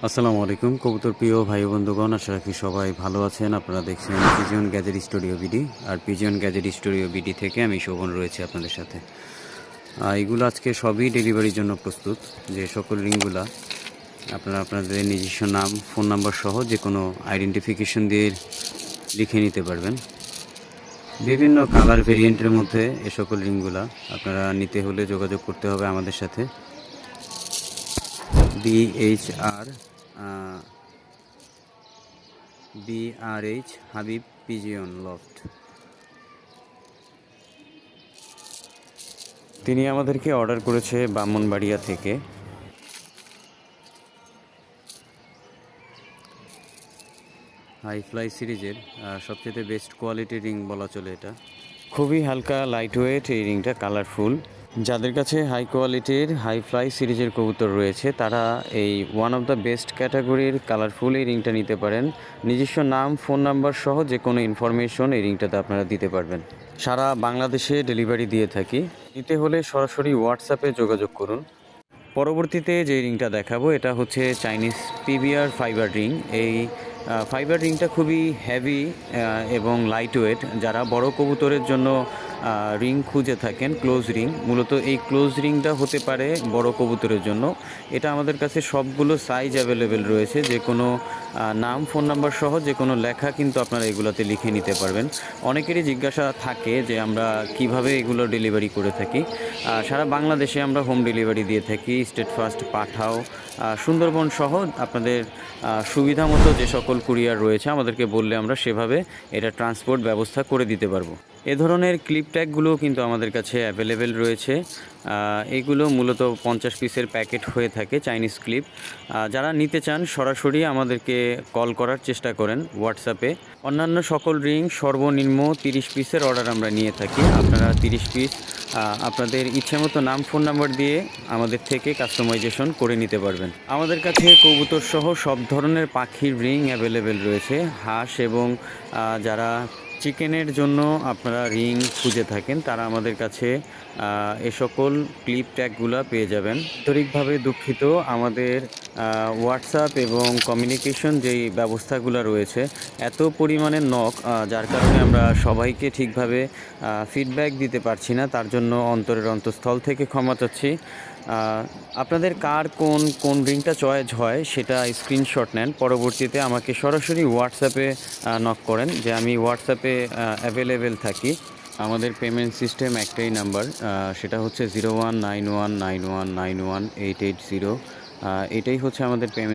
আসসালামু আলাইকুম কবুতর প্রিয় ভাই বন্ধুগণ, আশা রাখি সবাই ভালো আছেন। আপনারা দেখছেন পিজিয়ন গ্যাজেট স্টুডিও বিডি, আর পিজিয়ন গ্যাজেট স্টুডিও বিডি থেকে আমি শোভন রয়েছি আপনাদের সাথে। এগুলো আজকে সবই ডেলিভারির জন্য প্রস্তুত। যে সকল রিংগুলা আপনারা আপনাদের নিজস্ব নাম, ফোন নাম্বার সহ যে কোনো আইডেন্টিফিকেশন দিয়ে লিখে নিতে পারবেন। বিভিন্ন কালার ভেরিয়েন্টের মধ্যে এ সকল রিংগুলা আপনারা নিতে হলে যোগাযোগ করতে হবে আমাদের সাথে। BRH হাবিব পিজিয়ন লফট, তিনি আমাদেরকে অর্ডার করেছে ব্রাহ্মণবাড়িয়া থেকে। হাই ফ্লাই সিরিজের সবচেয়ে বেস্ট কোয়ালিটির রিং বলা চলে এটা। খুবই হালকা লাইট ওয়েট এই রিংটা, কালারফুল। যাদের কাছে হাই কোয়ালিটির হাই ফ্লাই সিরিজের কবুতর রয়েছে তারা এই ওয়ান অফ দ্য বেস্ট ক্যাটাগরির কালারফুল এই রিংটা নিতে পারেন। নিজস্ব নাম, ফোন নাম্বার সহ যে কোনো ইনফরমেশন এই রিংটাতে আপনারা দিতে পারবেন। সারা বাংলাদেশে ডেলিভারি দিয়ে থাকি। নিতে হলে সরাসরি হোয়াটসঅ্যাপে যোগাযোগ করুন। পরবর্তীতে যে রিংটা দেখাবো এটা হচ্ছে চাইনিজ পিবিআর ফাইবার রিং। এই ফাইবার রিংটা খুবই হেভি এবং লাইট ওয়েট। যারা বড় কবুতরের জন্য রিং খুঁজে থাকেন, ক্লোজ রিং, মূলত এই ক্লোজ রিংটা হতে পারে বড় কবুতরের জন্য। এটা আমাদের কাছে সবগুলো সাইজ অ্যাভেলেবেল রয়েছে। যে কোনো নাম, ফোন নাম্বার সহ যে কোনো লেখা কিন্তু আপনারা এগুলোতে লিখে নিতে পারবেন। অনেকেরই জিজ্ঞাসা থাকে যে আমরা কিভাবে এগুলো ডেলিভারি করে থাকি। সারা বাংলাদেশে আমরা হোম ডেলিভারি দিয়ে থাকি। স্টেট ফার্স্ট, পাঠাও, সুন্দরবন সহ আপনাদের সুবিধা মতো যে সকল কুরিয়ার রয়েছে আমাদেরকে বললে আমরা সেভাবে এটা ট্রান্সপোর্ট ব্যবস্থা করে দিতে পারবো। এ ধরনের ক্লিপ ট্যাগগুলো কিন্তু আমাদের কাছে অ্যাভেলেবেল রয়েছে। এগুলো মূলত 50 পিসের প্যাকেট হয়ে থাকে, চাইনিজ ক্লিপ। যারা নিতে চান সরাসরি আমাদেরকে কল করার চেষ্টা করেন হোয়াটসঅ্যাপে। অন্যান্য সকল রিং সর্বনিম্ন 30 পিসের অর্ডার আমরা নিয়ে থাকি। আপনারা 30 পিস আপনাদের ইচ্ছামতো নাম, ফোন নাম্বার দিয়ে আমাদের থেকে কাস্টমাইজেশন করে নিতে পারবেন। আমাদের কাছে কবুতর সহ সব ধরনের পাখির রিং অ্যাভেলেবেল রয়েছে। হাঁস এবং যারা চিকেনের জন্য আপনারা রিং খুঁজে থাকেন তারা আমাদের কাছে এ সকল ক্লিপ ট্যাগগুলো পেয়ে যাবেন। আন্তরিকভাবে দুঃখিত, আমাদের হোয়াটসঅ্যাপ এবং কমিউনিকেশন যেই ব্যবস্থাগুলো রয়েছে এত পরিমাণে নক, যার কারণে আমরা সবাইকে ঠিকভাবে ফিডব্যাক দিতে পারছি না। তার জন্য অন্তরের অন্তঃস্থল থেকে ক্ষমা চাচ্ছি। আপনাদের কার কোন রিংটা চয়েস হয় সেটা স্ক্রিনশট নেন, পরবর্তীতে আমাকে সরাসরি হোয়াটসঅ্যাপে নক করেন, যে আমি হোয়াটসঅ্যাপে অ্যাভেলেবেল থাকি। আমাদের পেমেন্ট সিস্টেম একটাই নাম্বার, সেটা হচ্ছে 019191918880। এটাই হচ্ছে আমাদের পেমেন্ট।